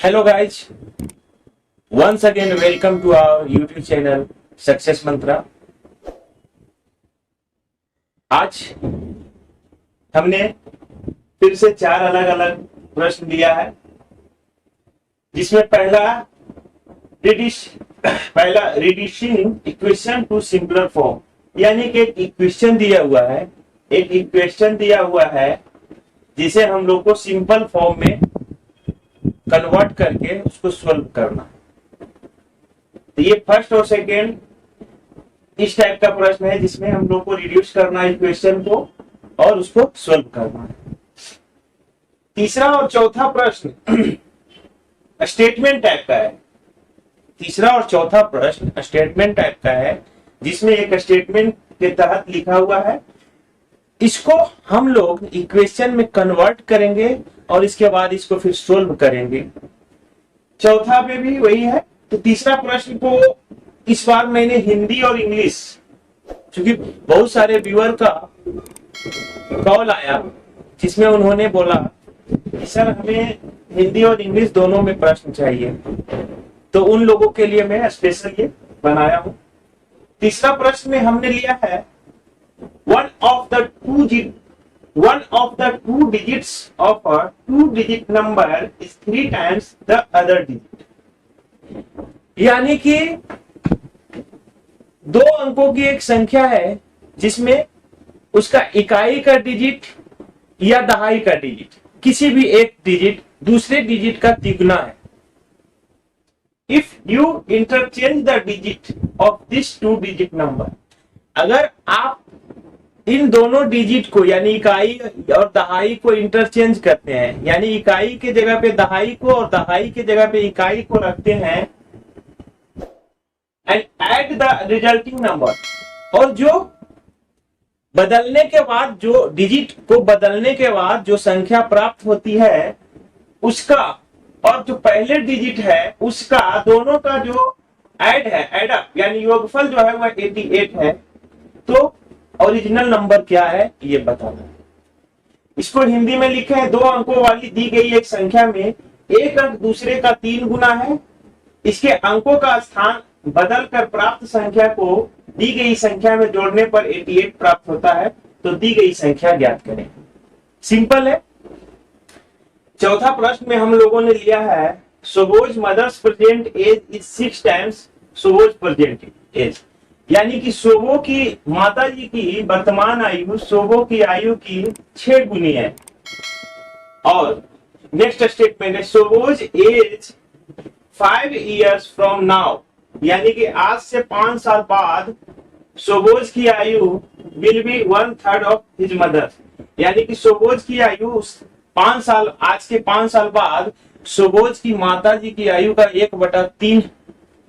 Hello guys, once again welcome to our YouTube channel Success Mantra। आज हमने फिर से 4 अलग अलग प्रश्न दिया है, जिसमें पहला reducing equation two simpler form, यानी कि एक इक्वेशन दिया हुआ है जिसे हम लोग को सिंपल फॉर्म में कन्वर्ट करके उसको सॉल्व करना है। तो ये फर्स्ट और सेकेंड इस टाइप का प्रश्न है, जिसमें हम लोग को रिड्यूस करना है इक्वेशन को और उसको सॉल्व करना है। तीसरा और चौथा प्रश्न स्टेटमेंट टाइप का है। तीसरा और चौथा प्रश्न स्टेटमेंट टाइप का है, जिसमें एक स्टेटमेंट के तहत लिखा हुआ है, इसको हम लोग इक्वेशन में कन्वर्ट करेंगे और इसके बाद इसको फिर सोल्व करेंगे। चौथा पे भी वही है। तो तीसरा प्रश्न को इस बार मैंने हिंदी और इंग्लिश, क्योंकि बहुत सारे व्यूअर का कॉल आया जिसमें उन्होंने बोला कि सर हमें हिंदी और इंग्लिश दोनों में प्रश्न चाहिए, तो उन लोगों के लिए मैं स्पेशल ये बनाया हूं। तीसरा प्रश्न में हमने लिया है one of the two digits of a 2-digit number is 3 times the other digit। यानी कि 2 अंकों की एक संख्या है जिसमें उसका इकाई का डिजिट या दहाई का डिजिट, किसी भी एक डिजिट दूसरे डिजिट का तिगुना है। If you interchange the digit of this 2-digit number, अगर आप इन दोनों डिजिट को यानी इकाई और दहाई को इंटरचेंज करते हैं, यानी इकाई के जगह पे दहाई को और दहाई के जगह पे इकाई को रखते हैं, and add the resulting number, और जो बदलने के बाद जो डिजिट को बदलने के बाद जो संख्या प्राप्त होती है उसका और जो पहले डिजिट है उसका दोनों का जो ऐड है, एडअप यानी योगफल जो है वह 88 है। तो ओरिजिनल नंबर क्या है ये बताना है। इसको हिंदी में लिखे हैं, 2 अंकों वाली दी गई एक संख्या में एक अंक दूसरे का 3 गुना है। इसके अंकों का स्थान बदल कर प्राप्त संख्या को दी गई संख्या में जोड़ने पर 88 प्राप्त होता है। तो दी गई संख्या ज्ञात करें। सिंपल है। चौथा प्रश्न में हम लोगों ने लिया है suppose mother's present age is 6 times suppose present age, यानी कि सोबो की माता जी की वर्तमान आयु सोबो की आयु की 6 गुनी है। और नेक्स्ट स्टेटमेंट है सोबोज एज 5 years फ्रॉम नाउ, यानी कि आज से 5 साल बाद सोबोज की आयु will be 1/3 of his mother, यानी कि सोबोज की आयु 5 साल आज के 5 साल बाद सोबोज की माता जी की आयु का 1/3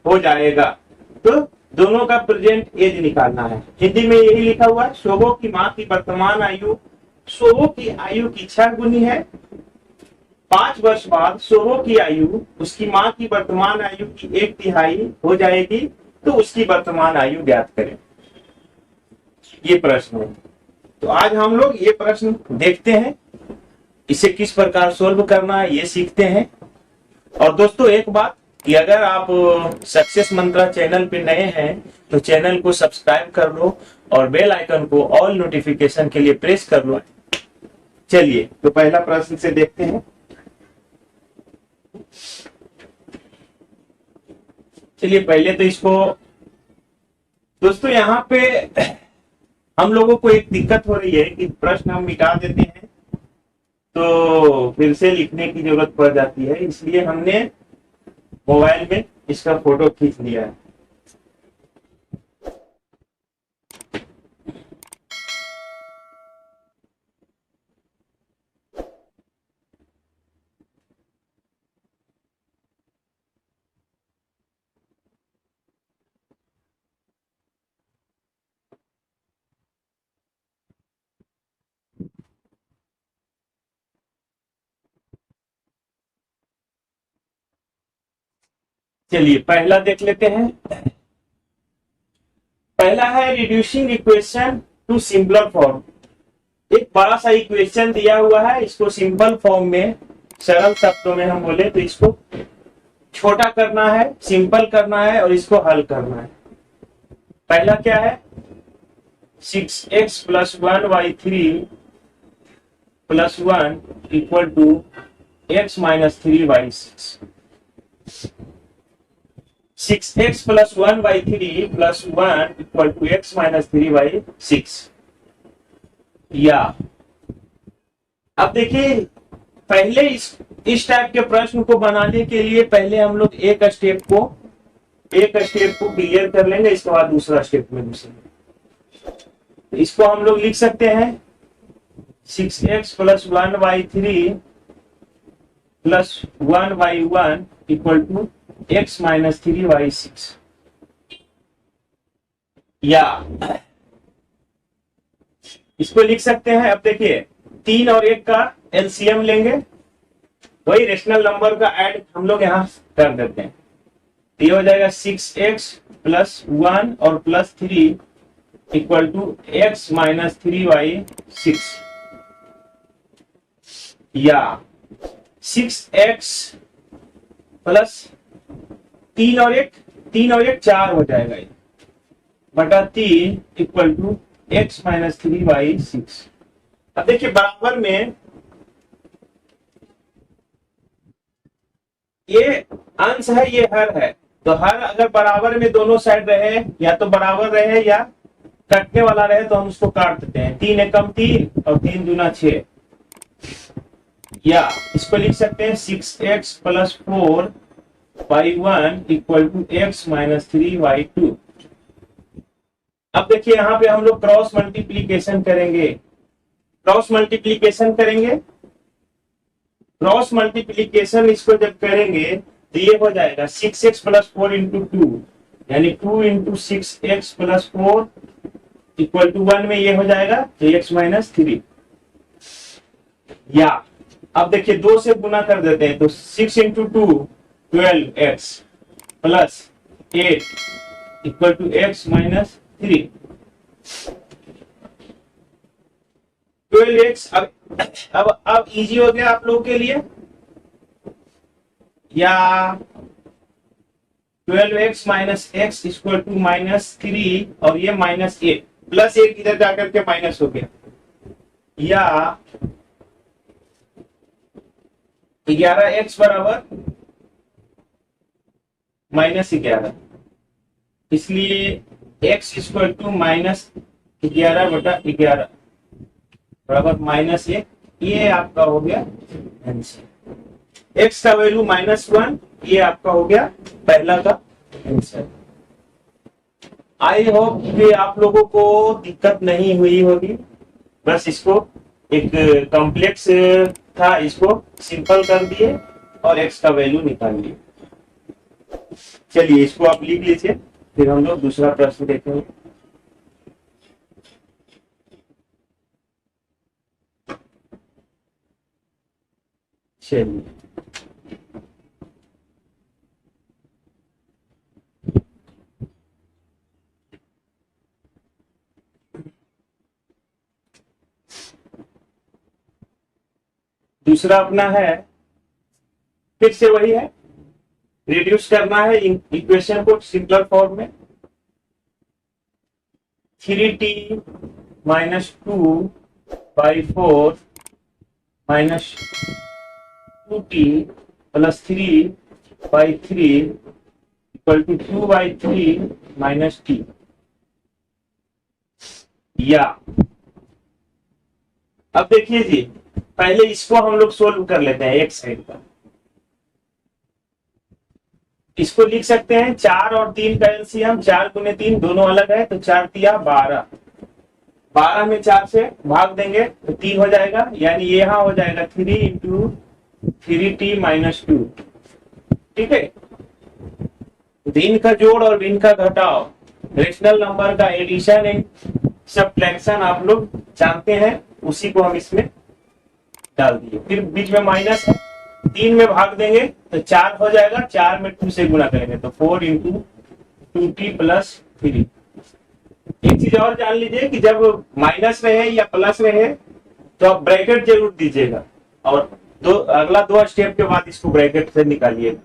हो जाएगा। तो दोनों का प्रेजेंट एज निकालना है। हिंदी में यही लिखा हुआ है, सोबो की मां की वर्तमान आयु सोबो की आयु की 6 गुनी है। 5 वर्ष बाद सोबो की आयु उसकी मां की वर्तमान आयु की 1/3 हो जाएगी। तो उसकी वर्तमान आयु ज्ञात करें। ये प्रश्न है। तो आज हम लोग ये प्रश्न देखते हैं, इसे किस प्रकार सोल्व करना है ये सीखते हैं। और दोस्तों एक बात कि अगर आप सक्सेस मंत्रा चैनल पे नए हैं तो चैनल को सब्सक्राइब कर लो और बेल आइकन को ऑल नोटिफिकेशन के लिए प्रेस कर लो। चलिए तो पहला प्रश्न से देखते हैं। चलिए पहले तो इसको दोस्तों यहाँ पे हम लोगों को एक दिक्कत हो रही है कि प्रश्न हम मिटा देते हैं तो फिर से लिखने की जरूरत पड़ जाती है, इसलिए हमने मोबाइल में इसका फोटो खींच लिया है। चलिए पहला देख लेते हैं। पहला है reducing equation two simpler form. एक बड़ा सा इक्वेशन दिया हुआ है, इसको सिंपल फॉर्म में सरल शब्दों में हम बोले तो इसको छोटा करना है, सिंपल करना है और इसको हल करना है। पहला क्या है, 6x plus 1y3 plus 1 equal to x minus 3y6। 6x plus 1y3 plus 1 equal to x minus 3y6। या अब देखिए, पहले इस टाइप के प्रश्न को बनाने के लिए पहले हम लोग एक स्टेप को क्लियर कर लेंगे, इसके बाद दूसरा स्टेप में घुसेंगे। इसको हम लोग लिख सकते हैं 6x plus 1y3 plus 1y1 equal to x minus 3y6। या इसको लिख सकते हैं, अब देखिए 3 और 1 का एलसीएम लेंगे, वही रेशनल नंबर का ऐड हम लोग यहां कर देते हैं। ये हो जाएगा 6x प्लस 1 और plus 3 equal to x minus 3y6। या 6x प्लस 3 और 1 4 हो जाएगा, ये बटा 3 equal to x minus 3y6। अब देखिए बराबर में ये अंश है, ये हर है, तो हर अगर बराबर में दोनों साइड रहे, या तो बराबर रहे या कटने वाला रहे, तो हम उसको काट देते हैं। 3 एकम 3 और 3 दूना 6। या इसको लिख सकते हैं 6x plus 4y1 equal to x minus 3y2। अब देखिए यहाँ पे हम लोग क्रॉस मल्टीप्लीकेशन करेंगे। क्रॉस मल्टीप्लीकेशन इसको जब करेंगे तो ये हो जाएगा 6x प्लस 4 इंटू 2, यानी 2 into 6x plus 4 equal to 1 में ये हो जाएगा तो x माइनस 3। या अब देखिए 2 से गुना कर देते हैं, तो 6 into 2 12x plus 8 equal to x minus 3। 12x अब इजी हो गया आप लोगों के लिए। या 12x minus x equal to minus 3 और ये माइनस 8 प्लस 1 इधर जाकर के माइनस हो गया। या 11x बराबर माइनस 11, इसलिए x इक्वल टू माइनस 11 बटा 11 बराबर माइनस 1। ये आपका हो गया आंसर। x का वैल्यू -1, ये आपका हो गया पहला का आंसर। आई होप कि आप लोगों को दिक्कत नहीं हुई होगी। बस इसको एक कॉम्प्लेक्स था, इसको सिंपल कर दिए और x का वैल्यू निकाल लिए। चलिए इसको आप लिख लीजिए, फिर हम लोग दूसरा प्रश्न देखेंगे। चलिए दूसरा अपना है, फिर से वही है, रिड्यूस करना है इक्वेशन को सिंपलर फॉर्म में। 3t minus 2/4 minus 2t plus 3/3 equal to 2/3 minus t। या अब देखिए जी, पहले इसको हम लोग सोल्व कर लेते हैं एक साइड का। इसको लिख सकते हैं 4 और 3 का एलसीएम, 4 गुने 3 दोनों अलग है, तो 4 तिया 12। 12 में 4 से भाग देंगे तो 3 हो जाएगा, यानी ये यहां हो जाएगा 3 इंटू 3t माइनस 2। ठीक है, ऋण का जोड़ और ऋण का घटाव, रेशनल नंबर का एडिशन एंड सब्ट्रैक्शन आप लोग जानते हैं, उसी को हम इसमें डाल दिए। फिर बीच में माइनस है, 3 में भाग देंगे तो 4 हो जाएगा, 4 में 2 से गुणा करेंगे तो 4 इंटू 2t प्लस 3। एक चीज और जान लीजिए कि जब माइनस रहे या प्लस रहे तो आप ब्रैकेट जरूर दीजिएगा, और दो अगला दो स्टेप के बाद इसको ब्रैकेट से निकालिए।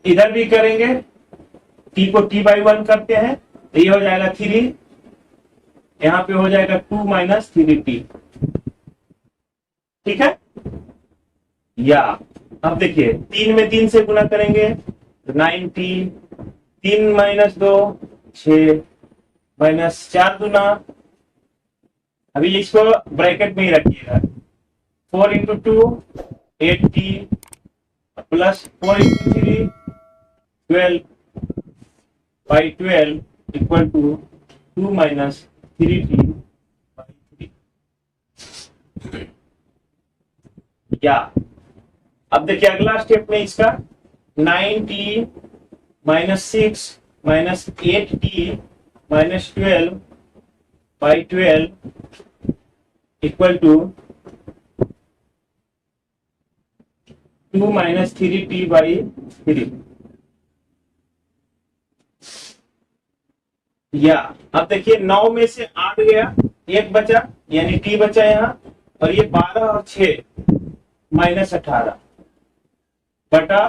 इधर भी करेंगे, टी को टी बाई 1 करते हैं तो ये हो जाएगा 3, यहाँ पे हो जाएगा 2 माइनस 3t। ठीक है, या अब देखिए 3 में 3 से गुना करेंगे तो 9t, 3 माइनस 2 6 माइनस 4 गुना, अभी इसको ब्रैकेट में ही रखिएगा, 4 into 2 8t plus 4 into 3 12 by 12 equal to 2 minus 3t by 3। या अब देखिए अगला स्टेप में इसका 9t minus 6 minus 8t minus 12 by 12 equal to 2 minus 3t by 3। या अब देखिए 9 में से 8 गया, 1 बचा यानी t बचा यहाँ, और ये 12 और 6 माइनस 18 बटा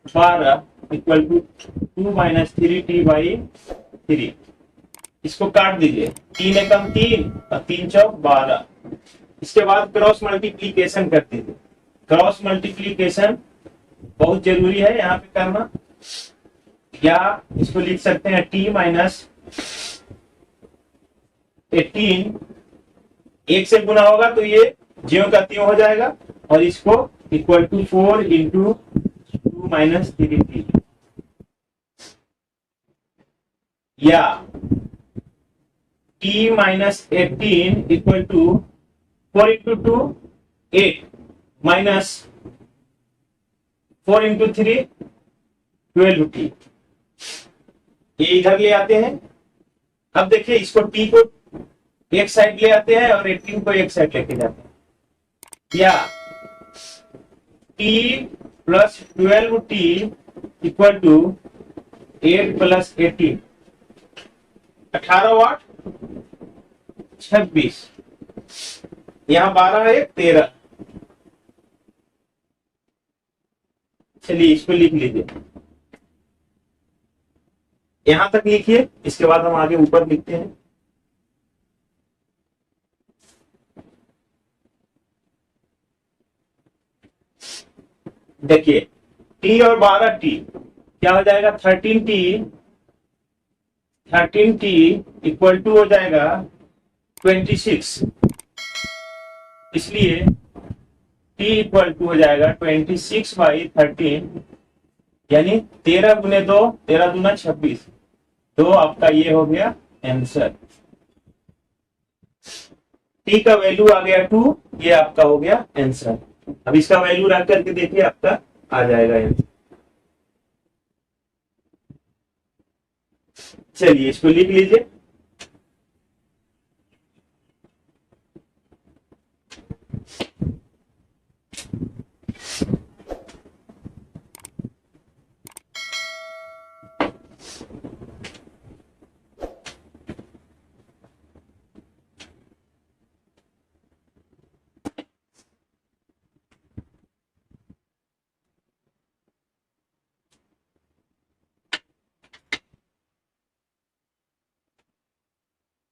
12 equal to 2 minus 3t by 3। इसको काट दीजिए, 3 एकम 3 और 3 चौक 12। इसके बाद क्रॉस मल्टीप्लीकेशन कर दीजिए। क्रॉस मल्टीप्लीकेशन बहुत जरूरी है यहाँ पे करना, या इसको लिख सकते हैं t माइनस 18, 1 से गुना होगा तो ये ज्यों का त्यों हो जाएगा, और इसको equal to 4 into 2 minus 3t। या t minus 18 equal to 4 into 2 8 minus 4 into 3 12t। ये इधर ले आते हैं। अब देखिए इसको t को एक साइड ले आते हैं और 18 को एक साइड लेके जाते हैं, या t plus 12t equal to 8 plus 18, 18 वाट 26, यहाँ 12 है 13। चलिए इसको लिख लीजिए, यहां तक लिखिए, इसके बाद हम आगे ऊपर लिखते हैं। देखिए t और 12t क्या हो जाएगा, 13t इक्वल टू हो जाएगा 26, इसलिए t इक्वल टू हो जाएगा 26 बाई 13, यानी 13 गुने 2, 13 दूना 26, तो आपका ये हो गया आंसर। t का वैल्यू आ गया 2, ये आपका हो गया आंसर। अब इसका वैल्यू रख करके देखिए, आपका आ जाएगा आंसर। चलिए इसको लिख लीजिए।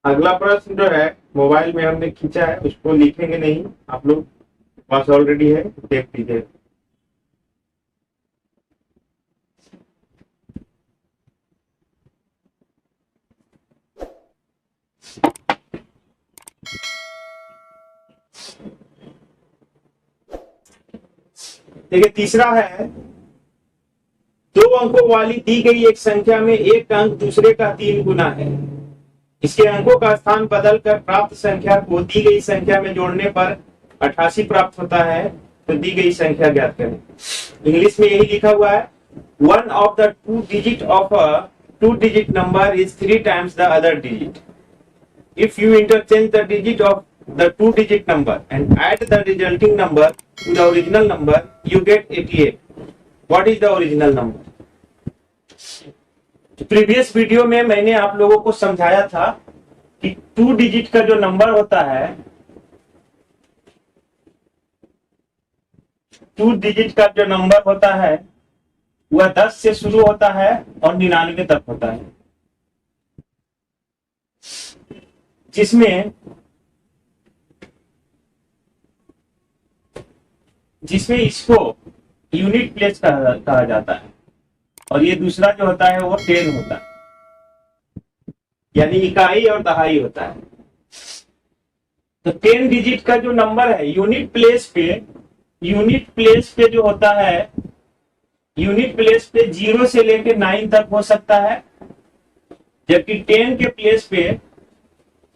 अगला प्रश्न जो है मोबाइल में हमने खींचा है, उसको लिखेंगे नहीं, आप लोग पास ऑलरेडी है, देख लीजिए। देखिए तीसरा है, 2 अंकों वाली दी गई एक संख्या में एक अंक दूसरे का 3 गुना है। इसके अंकों का स्थान बदलकर प्राप्त संख्या को दी गई संख्या में जोड़ने पर 88 प्राप्त होता है, तो दी गई संख्या ज्ञात करें। इंग्लिश में यही लिखा हुआ है, one of the 2 digit of a 2 digit number is 3 times the other digit. If you interchange the digit of the 2 digit number and add the resulting number to the original number, you get 88. What is the original number? Previous video में मैंने आप लोगों को समझाया था कि 2 digit का जो नंबर होता है टू डिजिट का जो नंबर होता है वह 10 से शुरू होता है और 99 तक होता है, जिसमें इसको यूनिट प्लेस कहा जाता है, और ये दूसरा जो होता है वो 10 होता है, यानी इकाई और दहाई होता है। तो 10 डिजिट का जो नंबर है यूनिट प्लेस पे जो होता है, यूनिट प्लेस पे 0 से लेकर 9 तक हो सकता है, जबकि 10 के प्लेस पे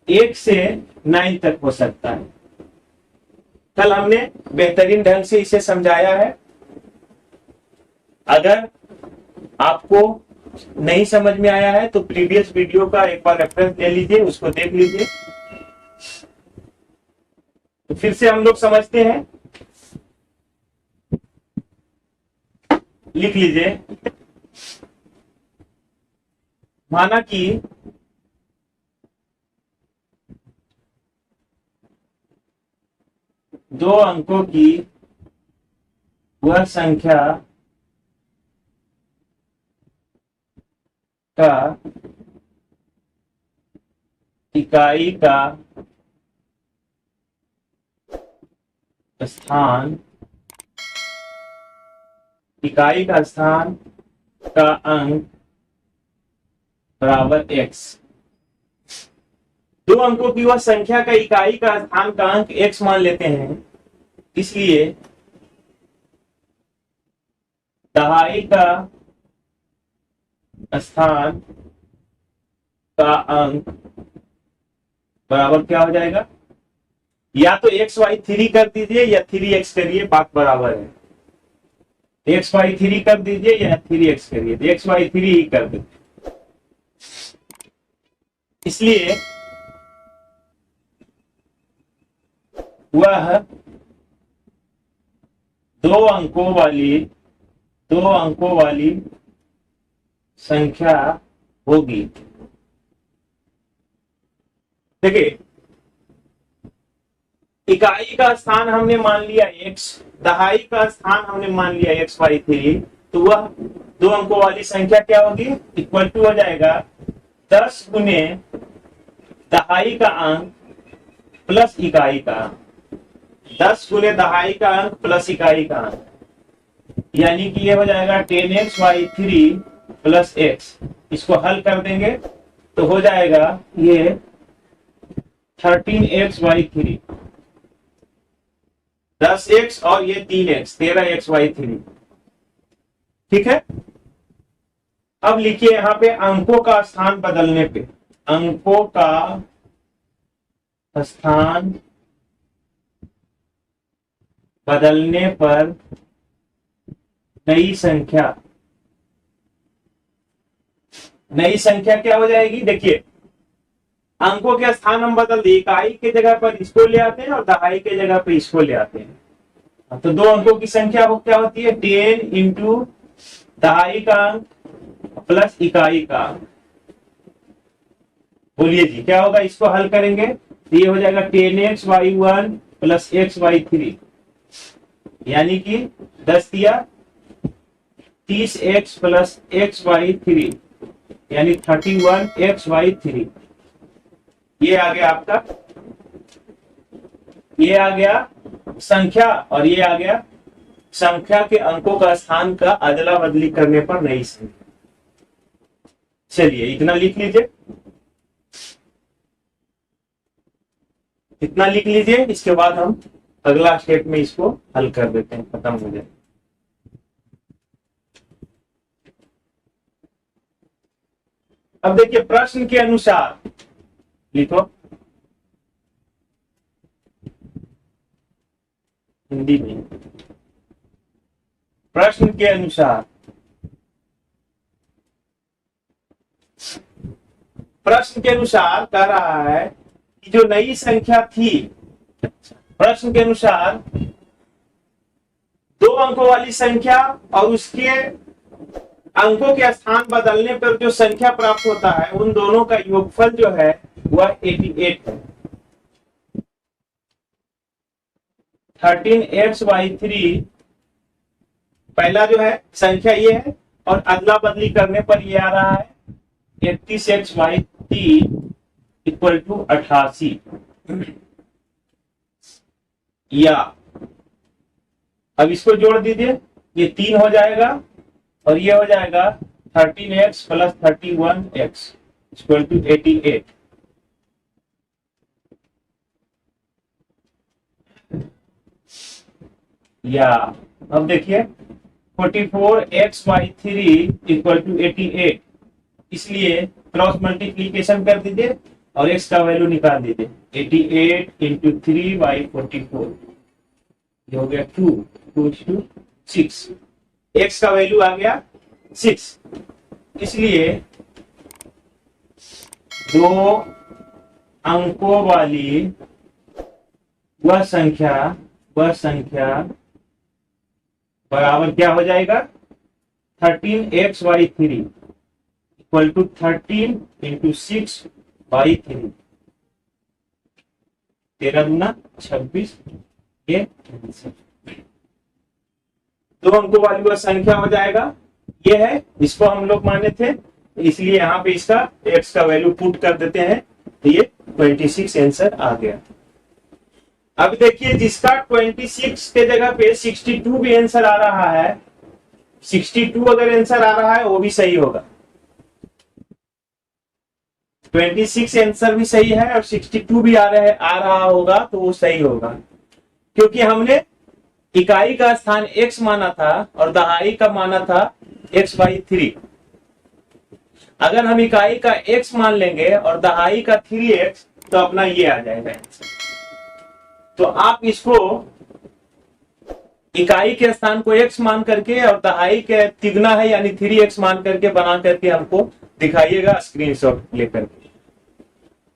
1 से 9 तक हो सकता है। कल हमने बेहतरीन ढंग से इसे समझाया है। अगर आपको नहीं समझ में आया है तो प्रीवियस वीडियो का एक बार रेफरेंस ले लीजिए, उसको देख लीजिए। तो फिर से हम लोग समझते हैं, लिख लीजिए। माना कि दो अंकों की वह संख्या का इकाई का स्थान का अंक बराबर x। दो अंकों की वह संख्या का इकाई का स्थान का अंक x मान लेते हैं, इसलिए दहाई का स्थान का अंक बराबर क्या हो जाएगा? या तो xy3 कर दीजिए या 3x करिए, बात बराबर है। xy3 कर दीजिए या 3x करिए, तो xy3 ही कर दीजिए। इसलिए वह दो अंकों वाली संख्या होगी। देखिए, इकाई का स्थान हमने मान लिया x, दहाई का स्थान हमने मान लिया xy3, तो वह दो अंकों वाली संख्या क्या होगी? इक्वल टू हो जाएगा 10 गुने दहाई का अंक प्लस इकाई का, 10 गुने दहाई का अंक प्लस इकाई का अंक, यानी कि ये हो जाएगा 10xy3 प्लस x। इसको हल कर देंगे तो हो जाएगा ये 13xy3, 10x और ये 3x, 13xy3। ठीक है। अब लिखिए यहां पे अंकों का स्थान बदलने पे, अंकों का स्थान बदलने पर नई संख्या क्या हो जाएगी? देखिए, अंकों के स्थान हम बदल दिए, इकाई के जगह पर इसको ले आते हैं और दहाई के जगह पर इसको ले आते हैं। तो दो अंकों की संख्या वो क्या होती है? 10 इंटू दहाई का अंक प्लस इकाई का अंक। बोलिए जी क्या होगा? इसको हल करेंगे तो ये हो जाएगा 10xy1 प्लस xy3, यानी कि 10 दिया 30x प्लस xy3, यानी 31xy3। ये आ गया आपका, ये आ गया संख्या और ये आ गया संख्या के अंकों का स्थान का अदला बदली करने पर नई संख्या। चलिए इतना लिख लीजिए, इतना लिख लीजिए। इसके बाद हम अगला स्टेप में इसको हल कर देते हैं, खत्म हो जाए। अब देखिए प्रश्न के अनुसार लिखो, हिंदी में। प्रश्न के अनुसार, प्रश्न के अनुसार कह रहा है कि जो नई संख्या थी, प्रश्न के अनुसार दो अंकों वाली संख्या और उसके अंकों के स्थान बदलने पर जो संख्या प्राप्त होता है, उन दोनों का योगफल जो है वह 88 है। 13xy3 पहला जो है संख्या ये है और अदला बदली करने पर ये आ रहा है 31x/3 इक्वल टू 88, या अब इसको जोड़ दीजिए, ये 3 हो जाएगा और ये हो जाएगा 13x plus 31x equal to 88। या अब देखिए 44x/3 इक्वल टू 88, इसलिए क्रॉस मल्टीप्लीकेशन कर दीजिए और x का वैल्यू निकाल दीजिए। 88 इंटू 3/44, ये हो गया 6। x का वैल्यू आ गया 6, इसलिए 2 अंकों वाली वह संख्या बराबर क्या हो जाएगा 13x/3 इक्वल टू 13 इंटू 6/3, 13 दूना 26, ये 2 अंकों वाली वह संख्या हो जाएगा। ये है, इसको हम लोग माने थे, इसलिए यहाँ पे इसका x का वैल्यू पुट कर देते हैं, तो ये 26 आंसर आ गया। अब देखिए जिसका 26 के जगह पे 62 भी आंसर आ रहा है, 62 अगर आंसर आ रहा है वो भी सही होगा। 26 आंसर भी सही है और 62 भी आ रहा होगा तो वो सही होगा, क्योंकि हमने इकाई का स्थान x माना था और दहाई का माना था x/3। अगर हम इकाई का x मान लेंगे और दहाई का 3x तो अपना ये आ जाएगा आंसर। तो आप इसको इकाई के स्थान को x मान करके और दहाई के तिगुना है यानी 3x मान करके बना करके हमको दिखाइएगा स्क्रीनशॉट लेकर के।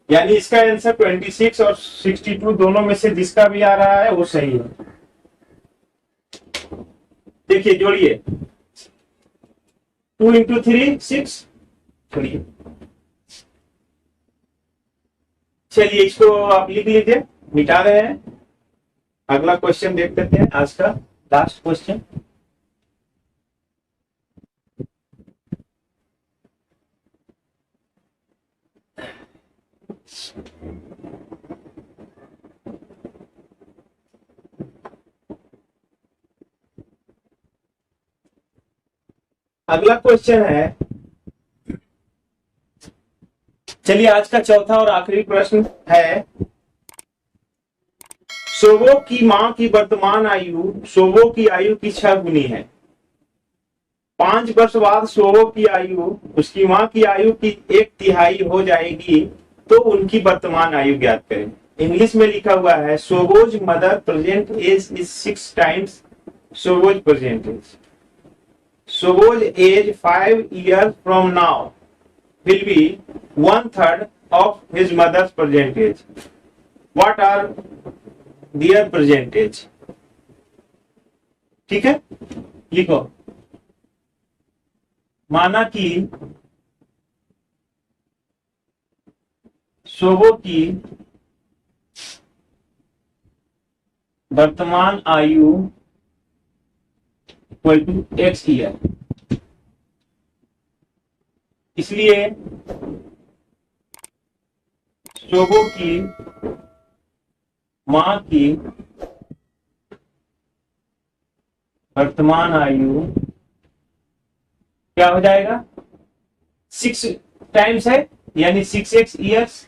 यानी इसका आंसर 26 और 62 दोनों में से जिसका भी आ रहा है वो सही है। देखिए जोड़िए, 2 इंटू 3 6, छोड़िए, चलिए इसको आप लिख लीजिए, मिटा रहे हैं। अगला क्वेश्चन देख लेते हैं, आज का लास्ट क्वेश्चन। अगला क्वेश्चन है, चलिए आज का चौथा और आखिरी प्रश्न है, सोवो की मां की वर्तमान आयु सोवो की आयु की 6 गुनी है। 5 वर्ष बाद सोवो की आयु उसकी मां की आयु की 1/3 हो जाएगी, तो उनकी वर्तमान आयु ज्ञात करें। इंग्लिश में लिखा हुआ है, सोवोज mother present age is 6 times सोवोज प्रेजेंट एज। सोवोज age 5 years from now will be 1/3 of his mother's present age. What are their present age? ठीक है, लिखो। माना कि सोवो की वर्तमान आयु इक्वल टू x ईयर, इसलिए सोवो की मां की वर्तमान आयु क्या हो जाएगा, 6 टाइम्स है यानी 6x ईयर्स।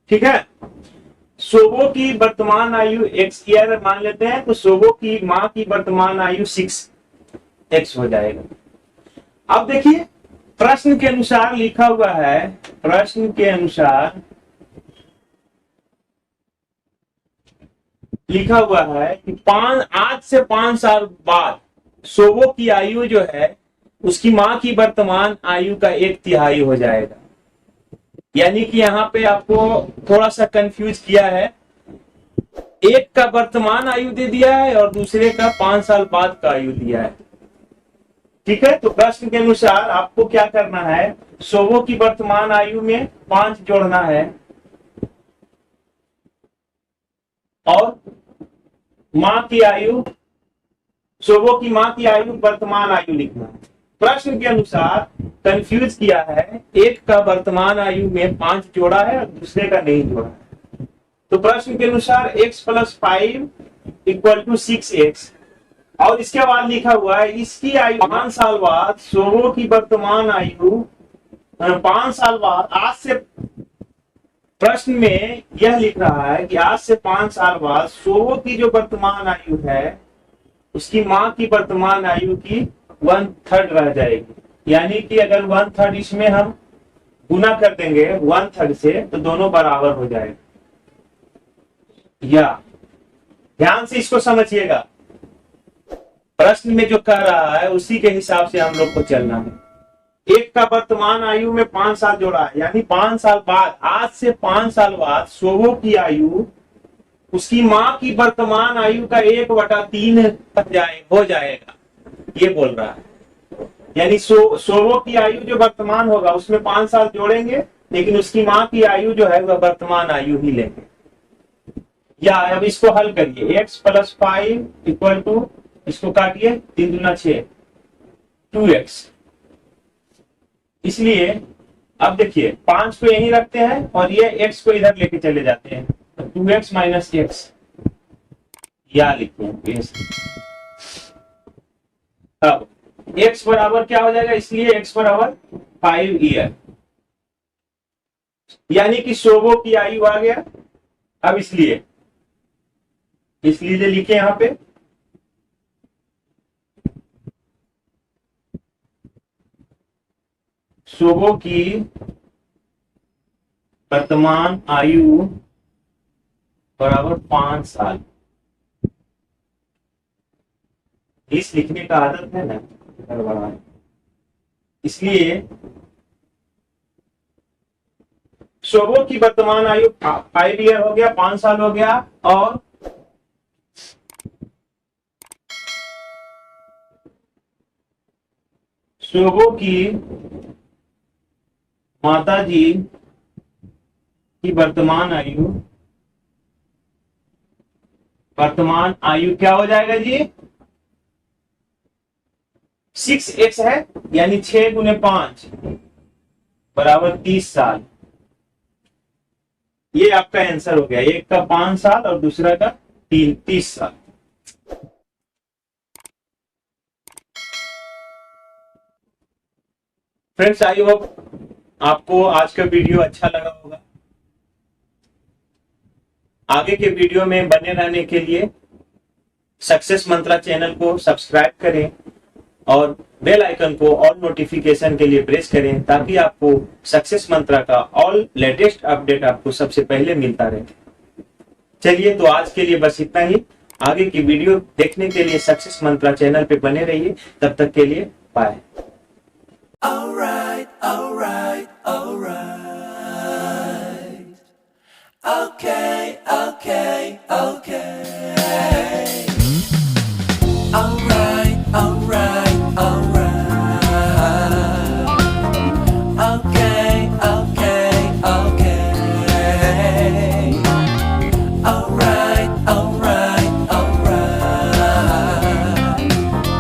ठीक है, सोवो की वर्तमान आयु x ईयर मान लेते हैं, तो सोवो की मां की वर्तमान आयु 6x हो जाएगा। अब देखिए प्रश्न के अनुसार लिखा हुआ है, प्रश्न के अनुसार लिखा हुआ है कि आज से 5 साल बाद सोवो की आयु जो है उसकी मां की वर्तमान आयु का 1/3 हो जाएगा। यानी कि यहाँ पे आपको थोड़ा सा कंफ्यूज किया है, एक का वर्तमान आयु दे दिया है और दूसरे का 5 साल बाद का आयु दिया है। ठीक है, तो प्रश्न के अनुसार आपको क्या करना है, सोवो की वर्तमान आयु में 5 जोड़ना है और माँ की आयु, शोभो की माँ की आयु वर्तमान आयु लिखना है। प्रश्न के अनुसार कंफ्यूज किया है, एक का वर्तमान आयु में 5 जोड़ा है और दूसरे का नहीं जोड़ा है। तो प्रश्न के अनुसार x + 5 = 6x, और इसके बाद लिखा हुआ है इसकी आयु 5 साल बाद, शोभो की वर्तमान आयु 5 साल बाद, आज से, प्रश्न में यह लिख रहा है कि आज से 5 साल बाद शोभो की जो वर्तमान आयु है उसकी माँ की वर्तमान आयु की 1/3 रह जाएगी। यानी कि अगर 1/3 इसमें हम गुना कर देंगे 1/3 से तो दोनों बराबर हो जाएगा। या ध्यान से इसको समझिएगा, प्रश्न में जो कह रहा है उसी के हिसाब से हम लोग को चलना है। एक का वर्तमान आयु में 5 साल जोड़ा है, यानी 5 साल बाद, आज से 5 साल बाद शोभो की आयु उसकी माँ की वर्तमान आयु का 1/3 हो जाएगा, ये बोल रहा है। यानी शोभो की आयु जो वर्तमान होगा उसमें 5 साल जोड़ेंगे, लेकिन उसकी माँ की आयु जो है वह वर्तमान आयु ही लेंगे। या अब इसको हल करिए, x + 5 = इसको काटिए, 3 दूना 6, 2x। इसलिए अब देखिए 5 को यहीं रखते हैं और ये x को इधर लेके चले जाते हैं, तो 2x - x या लिखते हैं। अब x बराबर क्या हो जाएगा, इसलिए x बराबर 5 ईयर, यानी कि शोभो की आयु आ गया। अब इसलिए लिखे यहां पे शोभो की वर्तमान आयु बराबर 5 साल। इस लिखने का आदत है ना, इसलिए शोभो की वर्तमान आयु 5 ईयर हो गया, 5 साल हो गया, और शोभो की माताजी की वर्तमान आयु क्या हो जाएगा जी, 6x है, यानी 6 × 5 बराबर 30 साल। ये आपका आंसर हो गया, एक का 5 साल और दूसरा का 30 साल। फ्रेंड्स, आई होप आपको आज का वीडियो अच्छा लगा होगा। आगे के वीडियो में बने रहने के लिए सक्सेस मंत्रा चैनल को सब्सक्राइब करें और बेल आइकन को ऑल नोटिफिकेशन के लिए प्रेस करें, ताकि आपको सक्सेस मंत्रा का ऑल लेटेस्ट अपडेट आपको सबसे पहले मिलता रहे। चलिए, तो आज के लिए बस इतना ही। आगे की वीडियो देखने के लिए सक्सेस मंत्रा चैनल पे बने रहिए। तब तक के लिए bye. Alright, alright, alright. Okay, okay, okay.